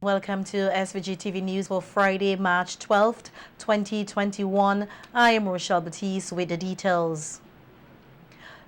Welcome to SVG-TV News for Friday, March 12th, 2021. I am Rochelle Batiste with the details.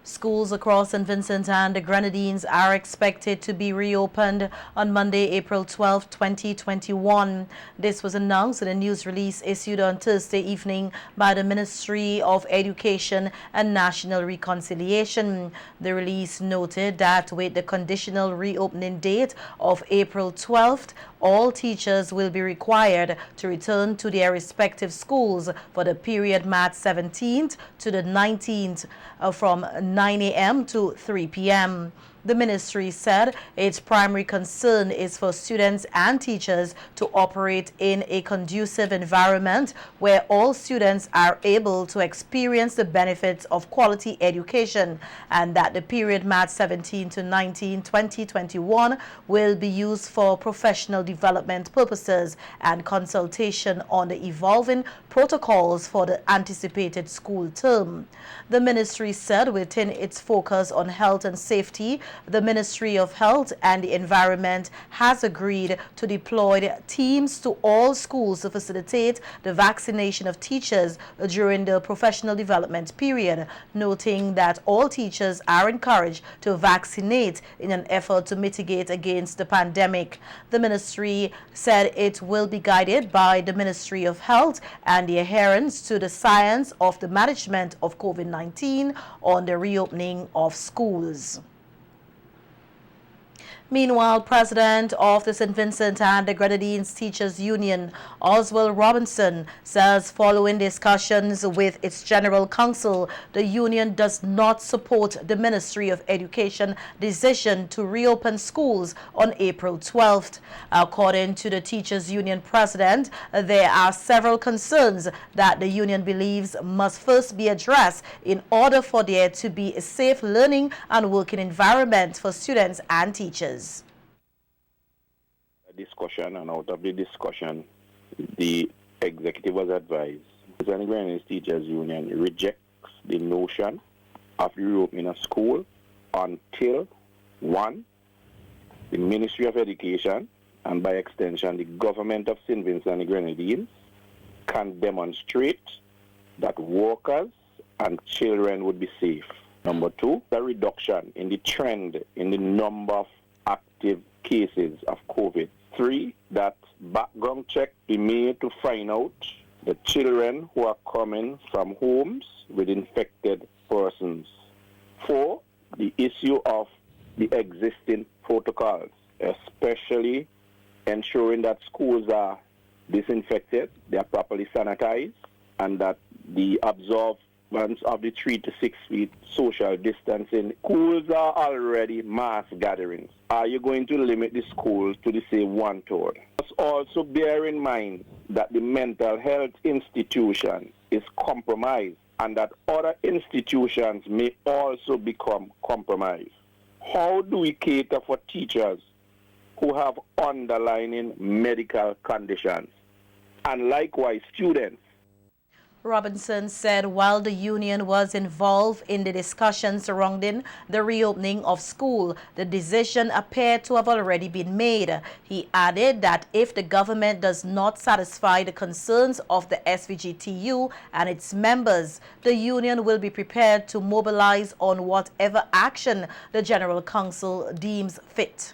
Schools across St. Vincent and the Grenadines are expected to be reopened on Monday, April 12, 2021. This was announced in a news release issued on Thursday evening by the Ministry of Education and National Reconciliation. The release noted that with the conditional reopening date of April 12th, all teachers will be required to return to their respective schools for the period March 17th to the 19th from 9 a.m. to 3 p.m. The ministry said its primary concern is for students and teachers to operate in a conducive environment where all students are able to experience the benefits of quality education, and that the period March 17 to 19, 2021 will be used for professional development purposes and consultation on the evolving protocols for the anticipated school term. The ministry said within its focus on health and safety, the Ministry of Health and the Environment has agreed to deploy teams to all schools to facilitate the vaccination of teachers during the professional development period, noting that all teachers are encouraged to vaccinate in an effort to mitigate against the pandemic. The ministry said it will be guided by the Ministry of Health and the adherence to the science of the management of COVID-19 on the reopening of schools. Meanwhile, President of the St. Vincent and the Grenadines Teachers Union, Oswald Robinson, says following discussions with its General Counsel, the union does not support the Ministry of Education decision to reopen schools on April 12th. According to the Teachers Union President, there are several concerns that the union believes must first be addressed in order for there to be a safe learning and working environment for students and teachers. Discussion, and out of the discussion, the executive was advised. The Grenadines Teachers Union rejects the notion of reopening a school until, one, the Ministry of Education and by extension the government of St. Vincent and the Grenadines can demonstrate that workers and children would be safe. Number two, the reduction in the trend in the number of active cases of COVID. Three, that background check be made to find out the children who are coming from homes with infected persons. Four, the issue of the existing protocols, especially ensuring that schools are disinfected, they are properly sanitized, and that the observance of the 3 to 6 feet social distancing. Schools are already mass gatherings. Are you going to limit the schools to the say 1/3? Let's also bear in mind that the mental health institution is compromised and that other institutions may also become compromised. How do we cater for teachers who have underlying medical conditions and likewise students? Robinson said while the union was involved in the discussions surrounding the reopening of school, the decision appeared to have already been made. He added that if the government does not satisfy the concerns of the SVGTU and its members, the union will be prepared to mobilize on whatever action the General Counsel deems fit.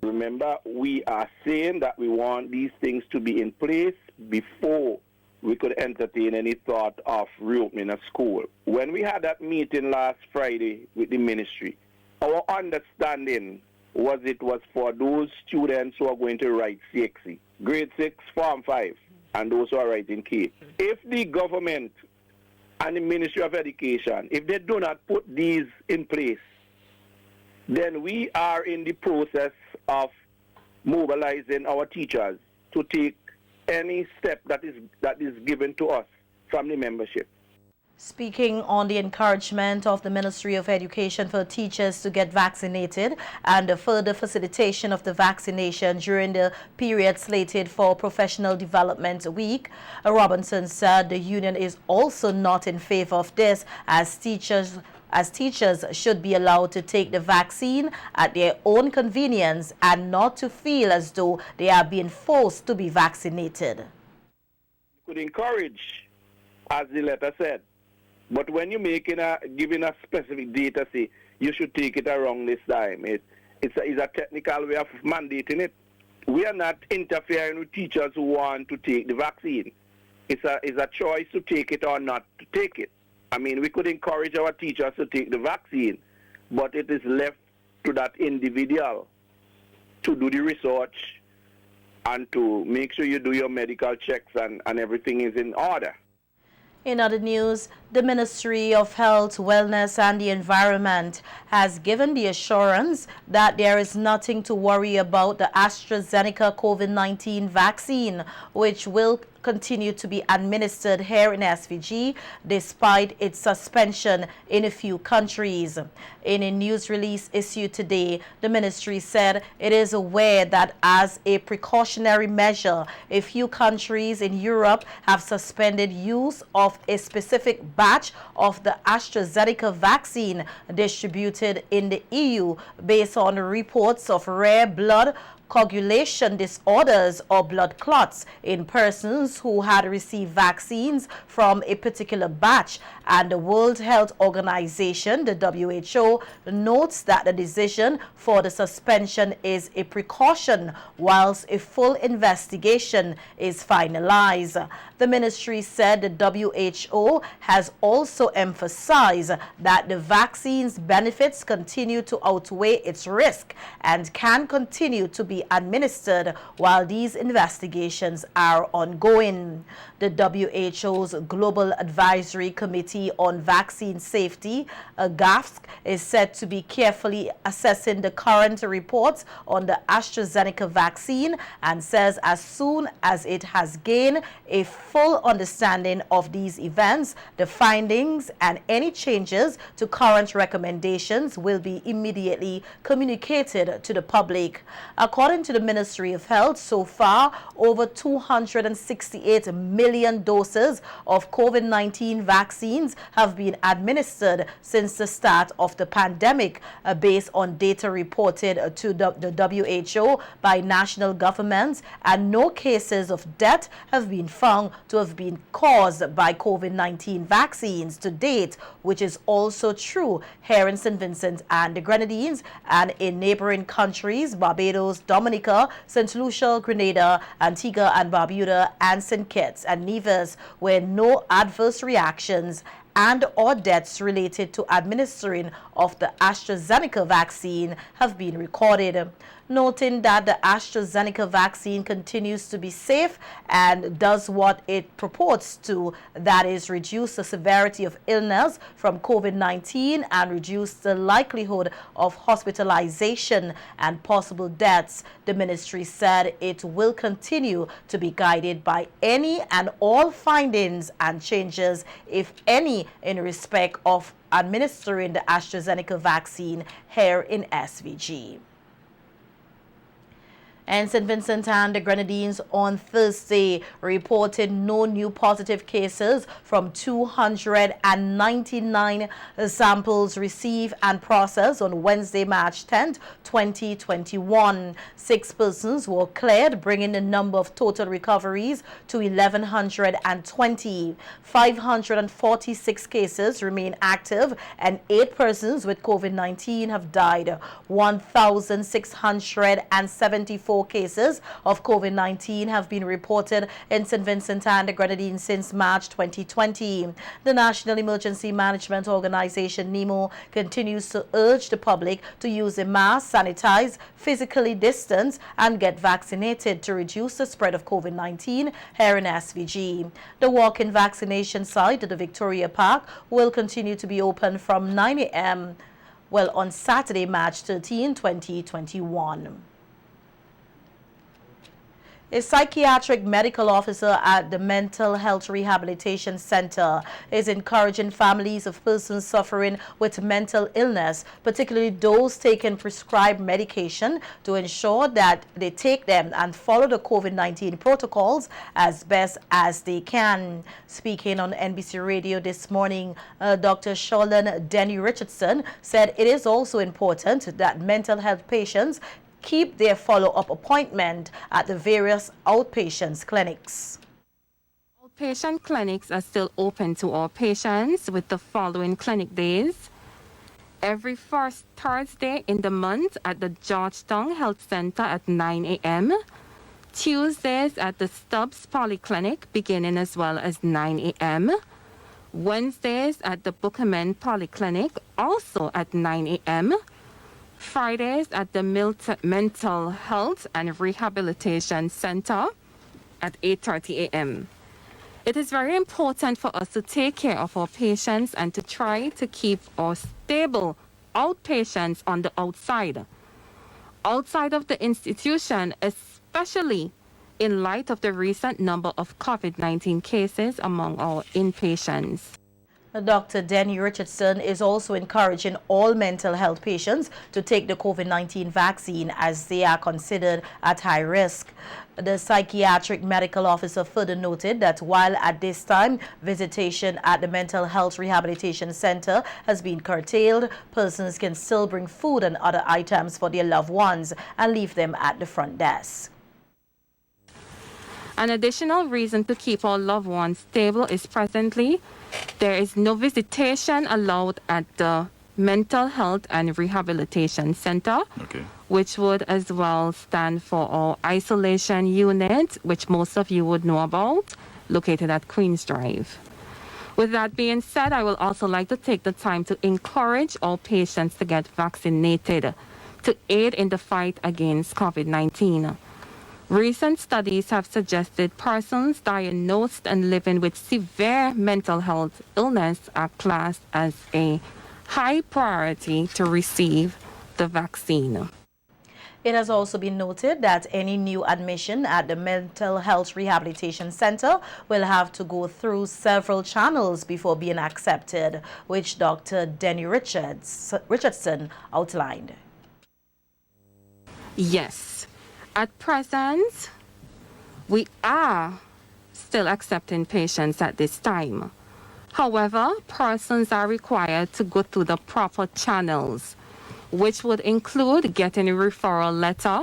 Remember, we are saying that we want these things to be in place before we could entertain any thought of reopening a school. When we had that meeting last Friday with the ministry, our understanding was it was for those students who are going to write CXC, grade 6, Form 5, and those who are writing K. If the government and the Ministry of Education, if they do not put these in place, then we are in the process of mobilizing our teachers to take any step that is given to us from the membership. Speaking on the encouragement of the Ministry of Education for teachers to get vaccinated and the further facilitation of the vaccination during the period slated for Professional Development Week, Robinson said the union is also not in favor of this, as teachers as teachers should be allowed to take the vaccine at their own convenience and not to feel as though they are being forced to be vaccinated. You could encourage, as the letter said, but when you're giving a specific date, say you should take it around this time, it's a technical way of mandating it. We are not interfering with teachers who want to take the vaccine. It's a choice to take it or not to take it. I mean, we could encourage our teachers to take the vaccine, but it is left to that individual to do the research and to make sure you do your medical checks and everything is in order. In other news, the Ministry of Health, Wellness and the Environment has given the assurance that there is nothing to worry about the AstraZeneca COVID-19 vaccine, which will continue to be administered here in SVG despite its suspension in a few countries. In a news release issued today, the ministry said it is aware that as a precautionary measure, a few countries in Europe have suspended use of a specific batch of the AstraZeneca vaccine distributed in the EU based on reports of rare blood coagulation disorders or blood clots in persons who had received vaccines from a particular batch, and the World Health Organization, the WHO, notes that the decision for the suspension is a precaution whilst a full investigation is finalized. The ministry said the WHO has also emphasized that the vaccine's benefits continue to outweigh its risk and can continue to be administered while these investigations are ongoing. The WHO's Global Advisory Committee on Vaccine Safety, GAVSC, is said to be carefully assessing the current reports on the AstraZeneca vaccine and says as soon as it has gained a full understanding of these events, the findings and any changes to current recommendations will be immediately communicated to the public. According to the Ministry of Health, so far, over 268 million doses of COVID-19 vaccines have been administered since the start of the pandemic, based on data reported to the WHO by national governments, and no cases of death have been found to have been caused by COVID-19 vaccines to date, which is also true here in St. Vincent and the Grenadines and in neighboring countries, Barbados, Dominica, St. Lucia, Grenada, Antigua and Barbuda, and St. Kitts and Nevis, where no adverse reactions and or deaths related to administering of the AstraZeneca vaccine have been recorded. Noting that the AstraZeneca vaccine continues to be safe and does what it purports to, that is reduce the severity of illness from COVID-19 and reduce the likelihood of hospitalization and possible deaths, the ministry said it will continue to be guided by any and all findings and changes, if any, in respect of administering the AstraZeneca vaccine here in SVG. And St. Vincent and the Grenadines on Thursday reported no new positive cases from 299 samples received and processed on Wednesday, March 10, 2021. 6 persons were cleared, bringing the number of total recoveries to 1,120. 546 cases remain active and 8 persons with COVID-19 have died. 1,674 cases of COVID-19 have been reported in St. Vincent and the Grenadines since March 2020. The National Emergency Management Organization, NEMO, continues to urge the public to use a mask, sanitize, physically distance, and get vaccinated to reduce the spread of COVID-19 here in SVG. The walk-in vaccination site at the Victoria Park will continue to be open from 9 a.m. on Saturday, March 13, 2021. A psychiatric medical officer at the Mental Health Rehabilitation Center is encouraging families of persons suffering with mental illness, particularly those taking prescribed medication, to ensure that they take them and follow the COVID-19 protocols as best as they can. Speaking on NBC Radio this morning, Dr. Charlene Denny Richardson said it is also important that mental health patients keep their follow-up appointment at the various outpatients clinics. Outpatient clinics are still open to all patients with the following clinic days. Every first Thursday in the month at the Georgetown Health Center at 9 a.m. Tuesdays at the Stubbs Polyclinic beginning as well as 9 a.m. Wednesdays at the Bookerman Polyclinic also at 9 a.m. Fridays at the Mental Health and Rehabilitation Center at 8:30 a.m. It is very important for us to take care of our patients and to try to keep our stable outpatients on the outside of the institution, especially in light of the recent number of COVID-19 cases among our inpatients. Dr. Denny Richardson is also encouraging all mental health patients to take the COVID-19 vaccine as they are considered at high risk. The psychiatric medical officer further noted that while at this time visitation at the Mental Health Rehabilitation Center has been curtailed, persons can still bring food and other items for their loved ones and leave them at the front desk. An additional reason to keep our loved ones stable is presently there is no visitation allowed at the Mental Health and Rehabilitation Center, which would as well stand for our isolation unit, which most of you would know about, located at Queens Drive. With that being said, I will also like to take the time to encourage all patients to get vaccinated to aid in the fight against COVID-19. Recent studies have suggested persons diagnosed and living with severe mental health illness are classed as a high priority to receive the vaccine. It has also been noted that any new admission at the Mental Health Rehabilitation Center will have to go through several channels before being accepted, which Dr. Denny Richardson outlined. Yes. At present, we are still accepting patients at this time. However, persons are required to go through the proper channels, which would include getting a referral letter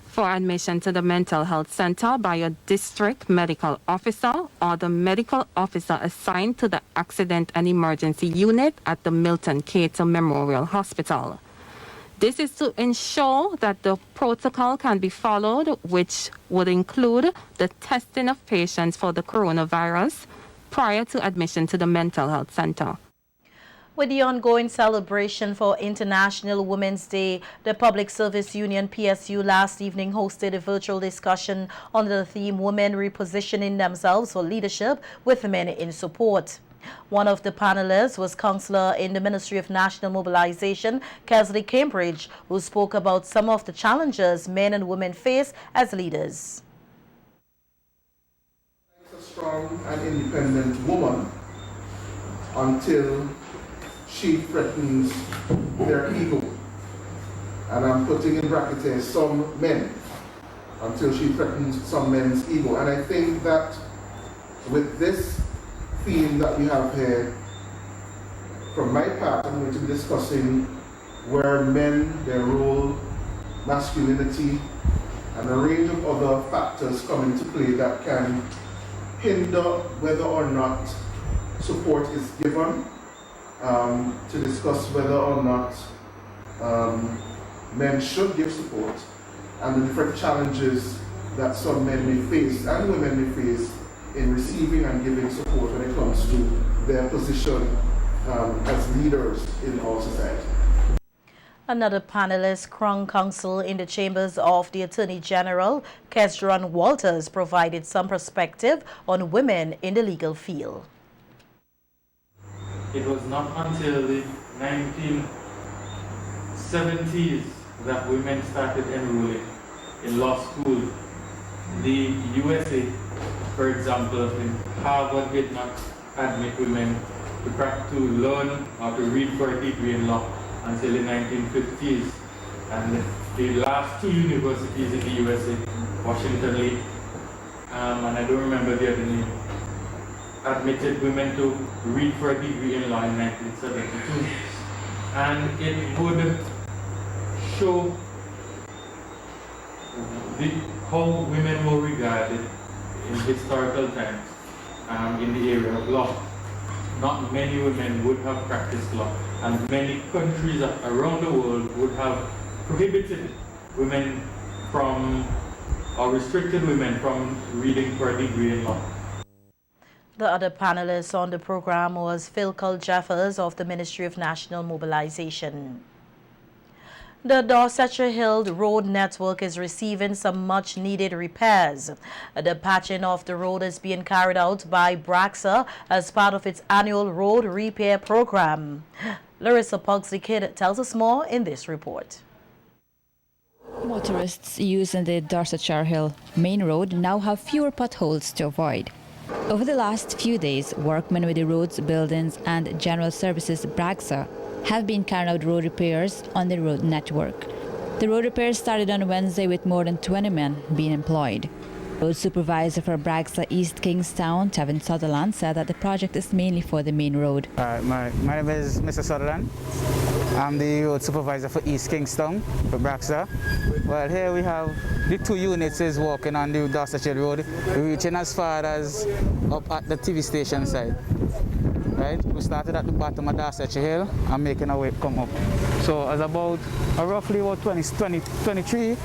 for admission to the mental health center by a district medical officer or the medical officer assigned to the accident and emergency unit at the Milton Cater Memorial Hospital. This is to ensure that the protocol can be followed, which would include the testing of patients for the coronavirus prior to admission to the mental health center. With the ongoing celebration for International Women's Day, the Public Service Union PSU last evening hosted a virtual discussion on the theme Women Repositioning Themselves for Leadership with Men in Support. One of the panelists was Counselor in the Ministry of National Mobilization, Kesley Cambridge, who spoke about some of the challenges men and women face as leaders. A strong and independent woman until she threatens their ego. And I'm putting in brackets here some men, until she threatens some men's ego. And I think that with this theme that we have here, from my part, I'm going to be discussing where men, their role, masculinity, and a range of other factors come into play that can hinder whether or not support is given, to discuss whether or not men should give support, and the different challenges that some men may face and women may face in receiving and giving support when it comes to their position as leaders in our society. Another panelist, Crown Counsel in the chambers of the Attorney General, Kesdron Walters, provided some perspective on women in the legal field. It was not until the 1970s that women started enrolling in law school the USA, for example, in Harvard did not admit women to learn or to read for a degree in law until the 1950s. And the last two universities in the USA, Washington Lee, and I don't remember the other name, admitted women to read for a degree in law in 1972. And it would show how women were regarded in historical times in the area of law. Not many women would have practiced law, and many countries around the world would have prohibited women from, or restricted women from reading for a degree in law. The other panelist on the program was Phil Jeffers of the Ministry of National Mobilization. The Dorsetshire Hill road network is receiving some much-needed repairs. The patching of the road is being carried out by Gracia as part of its annual road repair program. Larissa Pugsley-Kidd tells us more in this report. Motorists using the Dorsetshire Hill main road now have fewer potholes to avoid. Over the last few days, workmen with the Roads, Buildings and General Services Gracia have been carrying out road repairs on the road network. The road repairs started on Wednesday with more than 20 men being employed. Road supervisor for Gracia East Kingstown, Tevin Sutherland, said that the project is mainly for the main road. My name is Mr. Sutherland. I'm the road supervisor for East Kingstown for Gracia. Well, here we have the two units is working on the Dorsetshire Road, reaching as far as up at the TV station side. Right? We started at the bottom of Dorsetshire Hill and making our way come up. So as about roughly about 23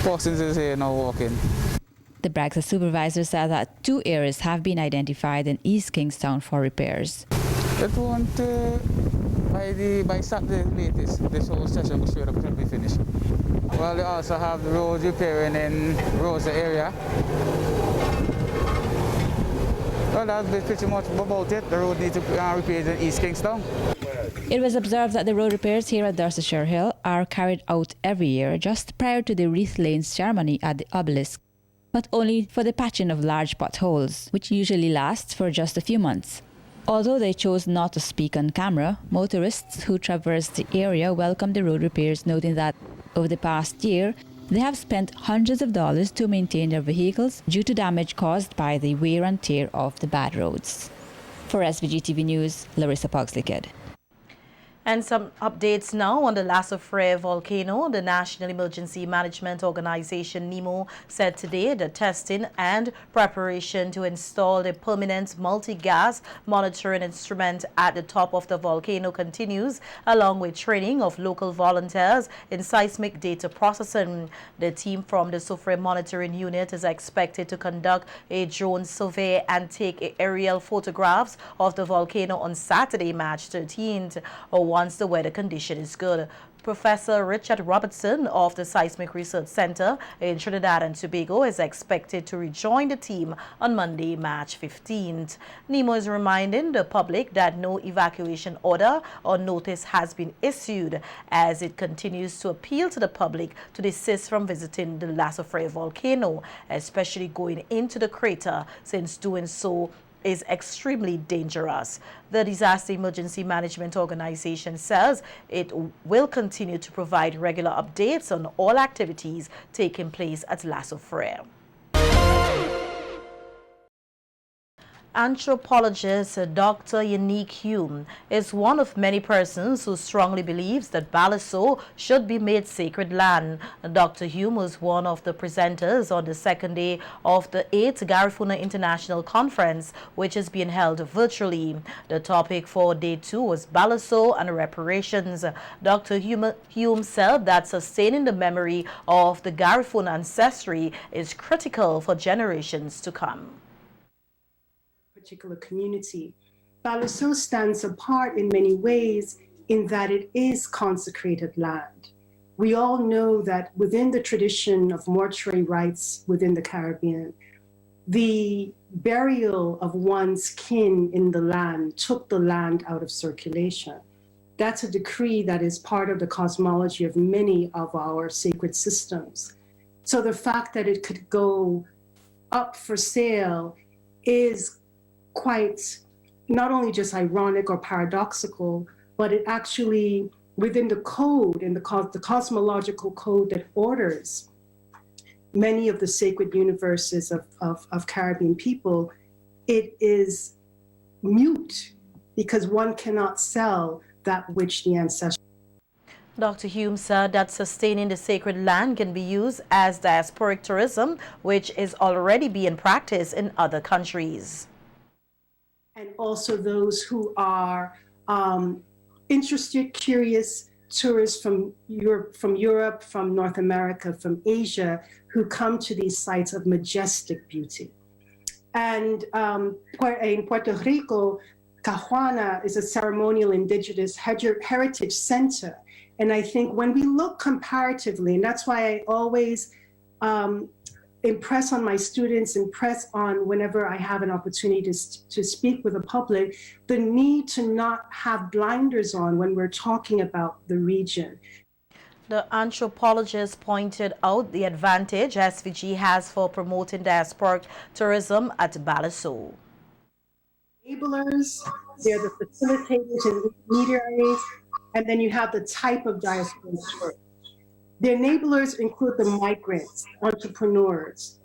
persons is here now walking. The Gracia supervisor said that 2 areas have been identified in East Kingstown for repairs. It won't, by Saturday latest, this whole session will should be finished. Well, they also have the roads repairing in Rosa area. Well, that's pretty much about it. The road needs to be repaired in East Kingstown. It was observed that the road repairs here at Dorsetshire Hill are carried out every year just prior to the wreath laying ceremony at the obelisk, but only for the patching of large potholes, which usually lasts for just a few months. Although they chose not to speak on camera, motorists who traverse the area welcomed the road repairs, noting that over the past year, they have spent hundreds of dollars to maintain their vehicles due to damage caused by the wear and tear of the bad roads. For SVG-TV News, Larissa Pugsley-Kidd. And some updates now on the Lasso Freire volcano. The National Emergency Management Organization, NEMO, said today the testing and preparation to install the permanent multi-gas monitoring instrument at the top of the volcano continues, along with training of local volunteers in seismic data processing. The team from the Freire Monitoring Unit is expected to conduct a drone survey and take aerial photographs of the volcano on Saturday, March 13th. Once the weather condition is good. Professor Richard Robertson of the Seismic Research Center in Trinidad and Tobago is expected to rejoin the team on Monday, March 15th. NEMO is reminding the public that no evacuation order or notice has been issued as it continues to appeal to the public to desist from visiting the Lasso Freire volcano, especially going into the crater, since doing so is extremely dangerous. The Disaster Emergency Management Organization says it will continue to provide regular updates on all activities taking place at Lasso Freire. Anthropologist Dr. Unique Hume is one of many persons who strongly believes that Balasso should be made sacred land. Dr. Hume was one of the presenters on the second day of the 8th Garifuna International Conference, which is being held virtually. The topic for day 2 was Balasso and reparations. Dr. Hume said that sustaining the memory of the Garifuna ancestry is critical for generations to come. Particular community. Balasso stands apart in many ways in that it is consecrated land. We all know that within the tradition of mortuary rites within the Caribbean, the burial of one's kin in the land took the land out of circulation. That's a decree that is part of the cosmology of many of our sacred systems. So the fact that it could go up for sale is quite not only just ironic or paradoxical, but it actually, within the code and the cosmological code that orders many of the sacred universes of Caribbean people, it is mute because one cannot sell that which the ancestors. Dr. Hume said that sustaining the sacred land can be used as diasporic tourism, which is already being practiced in other countries. And also those who are interested, curious tourists from Europe, from North America, from Asia, who come to these sites of majestic beauty. And in Puerto Rico, Cajuana is a ceremonial indigenous heritage center. And I think when we look comparatively, and that's why I always impress on my students, impress on whenever I have an opportunity to speak with the public, the need to not have blinders on when we're talking about the region. The anthropologist pointed out the advantage SVG has for promoting diasporic tourism at Balaso. Enablers, they're the facilitators and intermediaries, and then you have the type of diasporic tourist. The enablers include the migrants, entrepreneurs,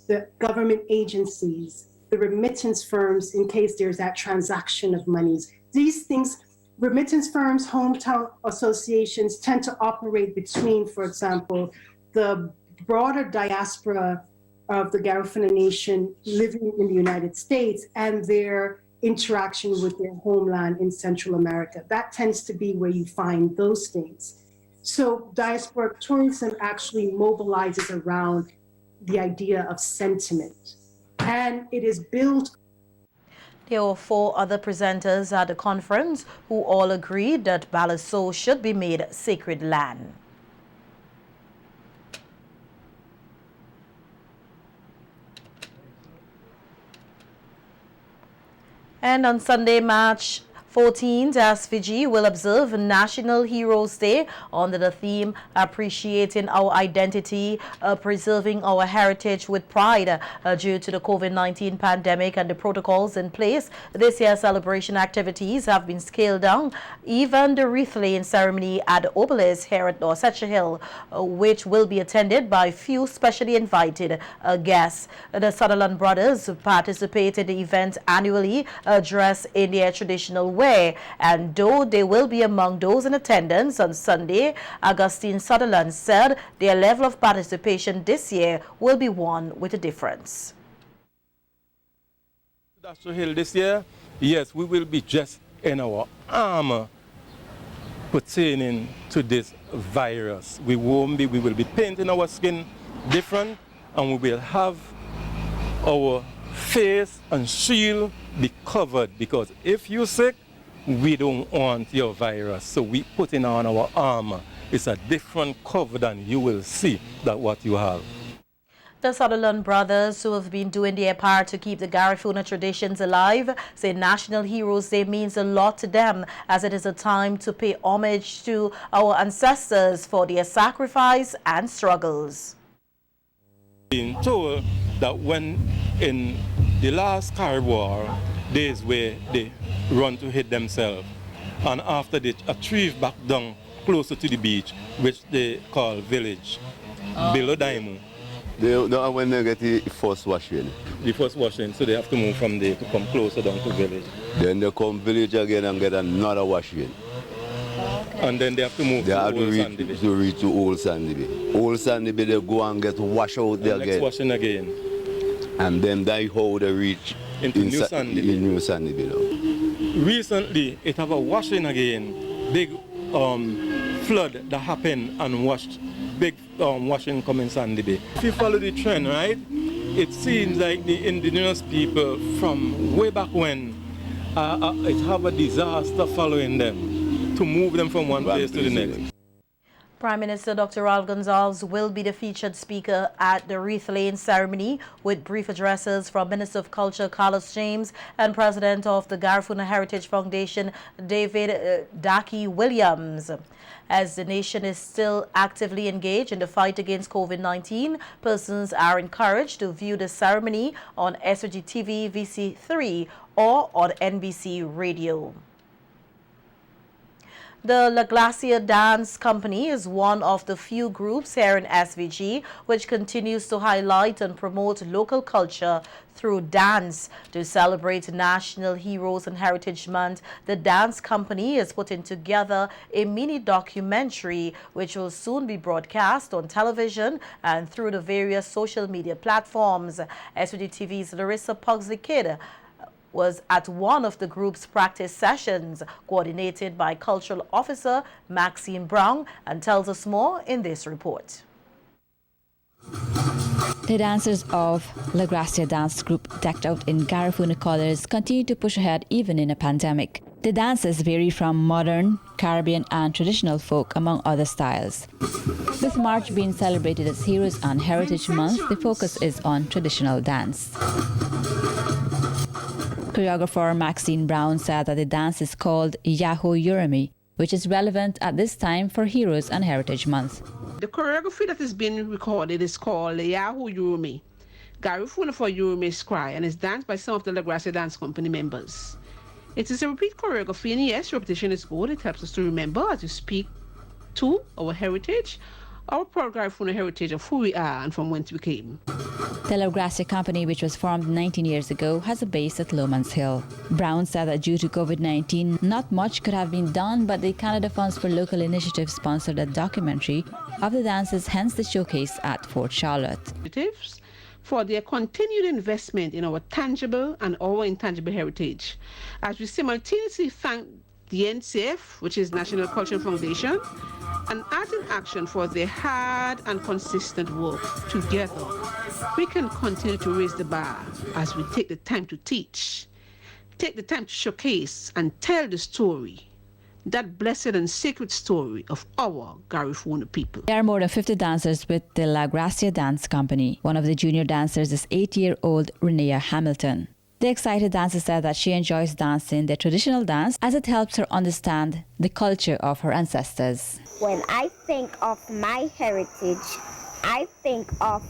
the government agencies, the remittance firms in case there's that transaction of monies. These things, remittance firms, hometown associations tend to operate between, for example, the broader diaspora of the Garifuna Nation living in the United States and their interaction with their homeland in Central America. That tends to be where you find those things. So diasporic tourism actually mobilizes around the idea of sentiment, and it is built. There were 4 other presenters at the conference who all agreed that Balaso should be made sacred land. And on Sunday, March 14th, SVG will observe National Heroes Day under the theme Appreciating Our Identity, Preserving Our Heritage with Pride. Due to the COVID-19 pandemic and the protocols in place, this year's celebration activities have been scaled down. Even the wreath-laying ceremony at the obelisk here at Dorsetshire Hill, which will be attended by few specially invited guests. The Sutherland brothers participate in the event annually, dressed in their traditional way. And though they will be among those in attendance on Sunday, Augustine Sutherland said their level of participation this year will be one with a difference. Dorsetshire Hill this year, yes, we will be dressed in our armor pertaining to this virus. We will be painting our skin different, and we will have our face and shield be covered, because if you're sick, we don't want your virus, so we putting on our armor. It's a different cover than you will see that what you have. The Sutherland brothers, who have been doing their part to keep the Garifuna traditions alive, say National Heroes Day means a lot to them, as it is a time to pay homage to our ancestors for their sacrifice and struggles. Being told that when in the last Carnival War, days where they run to hit themselves, and after they retrieve back down closer to the beach, which they call village, below Daimu. When they get the first washing. The first washing, so they have to move from there to come closer down to village. Then they come village again and get another washing. And then they have to move to Old Sandy Bay. To reach to Old Sandy Bay. Old Sandy Bay, they go and get washed out there again. Next washing again. And then that's how they reach into New Sandy Bay. New Sandy Bay now. Recently, it have a washing again. Big flood that happened and washed. Big washing coming Sandy Bay. If you follow the trend, right, it seems like the indigenous people from way back when it have a disaster following them to move them from one place to the next. Prime Minister Dr. Raul Gonzalez will be the featured speaker at the Wreath Laying ceremony with brief addresses from Minister of Culture Carlos James and President of the Garifuna Heritage Foundation David Daki Williams. As the nation is still actively engaged in the fight against COVID-19, persons are encouraged to view the ceremony on SVG-TV VC3 or on NBC Radio. The La Gracia Dance Company is one of the few groups here in SVG which continues to highlight and promote local culture through dance. To celebrate National Heroes and Heritage Month, the dance company is putting together a mini documentary which will soon be broadcast on television and through the various social media platforms. SVG-TV's Larissa Pugsley-Kidd was at one of the group's practice sessions, coordinated by Cultural Officer Maxine Brown, and tells us more in this report. The dancers of La Gracia dance group, decked out in Garifuna colors, continue to push ahead even in a pandemic. The dances vary from modern, Caribbean and traditional folk, among other styles. With March being celebrated as Heroes and Heritage Month, the focus is on traditional dance. Choreographer Maxine Brown said that the dance is called Yahoo Urumi, which is relevant at this time for Heroes and Heritage Month. The choreography that is being recorded is called Yahoo Urumi. Garifuna for Urumi's Cry, and is danced by some of the La Gracia Dance Company members. It is a repeat choreography, and yes, repetition is good. It helps us to remember as we speak to our heritage, our proud Garifuna heritage of who we are and from whence we came. The La Gracia Company, which was formed 19 years ago, has a base at Lowman's Hill. Brown said that due to COVID-19, not much could have been done, but the Canada Funds for Local Initiatives sponsored a documentary of the dances, hence the showcase at Fort Charlotte. For their continued investment in our tangible and our intangible heritage, as we simultaneously thank the NCF, which is National Cultural Foundation, and Art in Action for their hard and consistent work. Together, we can continue to raise the bar as we take the time to teach, take the time to showcase and tell the story, that blessed and sacred story of our Garifuna people. There are more than 50 dancers with the La Gracia Dance Company. One of the junior dancers is 8-year-old Renea Hamilton. The excited dancer said that she enjoys dancing the traditional dance as it helps her understand the culture of her ancestors. When I think of my heritage, I think of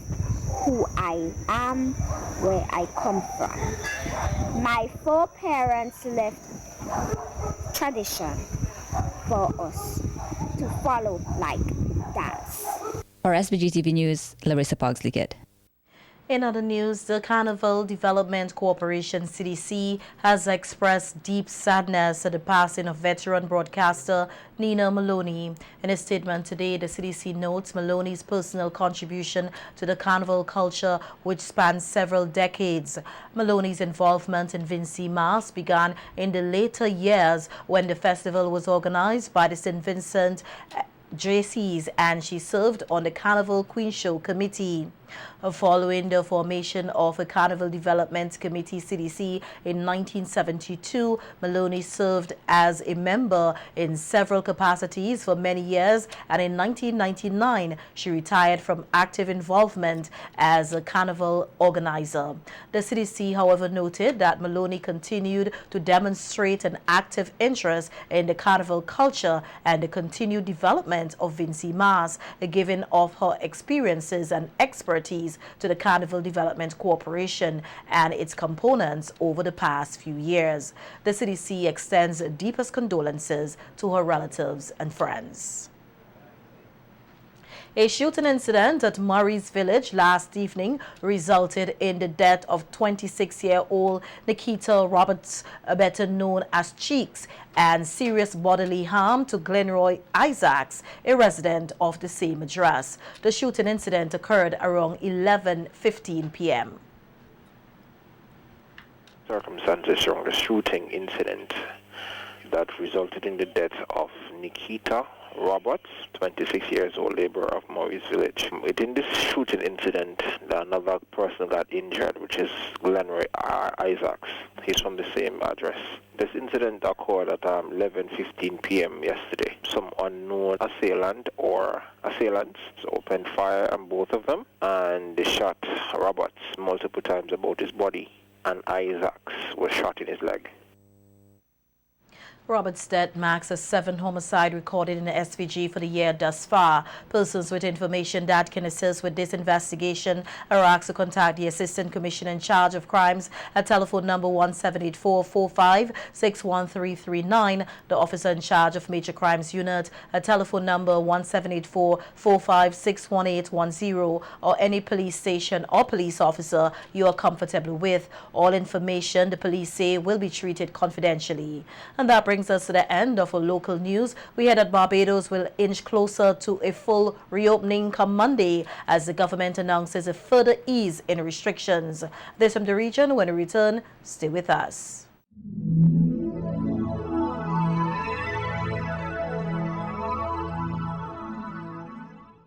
who I am, where I come from. My foreparents left tradition for us to follow like dance. For SVG-TV News, Larissa Pugsley-Kidd. In other news, the Carnival Development Corporation, CDC, has expressed deep sadness at the passing of veteran broadcaster Nina Maloney. In a statement today, the CDC notes Maloney's personal contribution to the Carnival culture, which spans several decades. Maloney's involvement in Vincent Mass began in the later years when the festival was organized by the St. Vincent JCs, and she served on the Carnival Queen Show Committee. Following the formation of a Carnival Development Committee, CDC, in 1972, Maloney served as a member in several capacities for many years, and in 1999, she retired from active involvement as a Carnival organizer. The CDC, however, noted that Maloney continued to demonstrate an active interest in the Carnival culture and the continued development of Vincent Mass, given of her experiences and expertise to the Carnival Development Corporation and its components over the past few years. The CDC extends deepest condolences to her relatives and friends. A shooting incident at Murray's Village last evening resulted in the death of 26-year-old Nikita Roberts, better known as Cheeks, and serious bodily harm to Glenroy Isaacs, a resident of the same address. The shooting incident occurred around 11:15 p.m. Circumstances around the shooting incident that resulted in the death of Nikita Roberts, 26 years old, laborer of Maurice Village. Within this shooting incident, another person got injured, which is Glenroy Isaacs. He's from the same address. This incident occurred at 11:15 p.m. yesterday. Some unknown assailant or assailants opened fire on both of them, and they shot Roberts multiple times about his body, and Isaacs was shot in his leg. Robert's death marks a 7th homicide recorded in the SVG for the year thus far. Persons with information that can assist with this investigation are asked to contact the Assistant Commissioner in charge of crimes at telephone number 1-784-45-61339, the officer in charge of Major Crimes Unit at telephone number 1-784-45-61810, or any police station or police officer you are comfortable with. All information, the police say, will be treated confidentially. And that brings us to the end of our local news. We heard that Barbados will inch closer to a full reopening come Monday as the government announces a further ease in restrictions. This from the region. When we return, stay with us.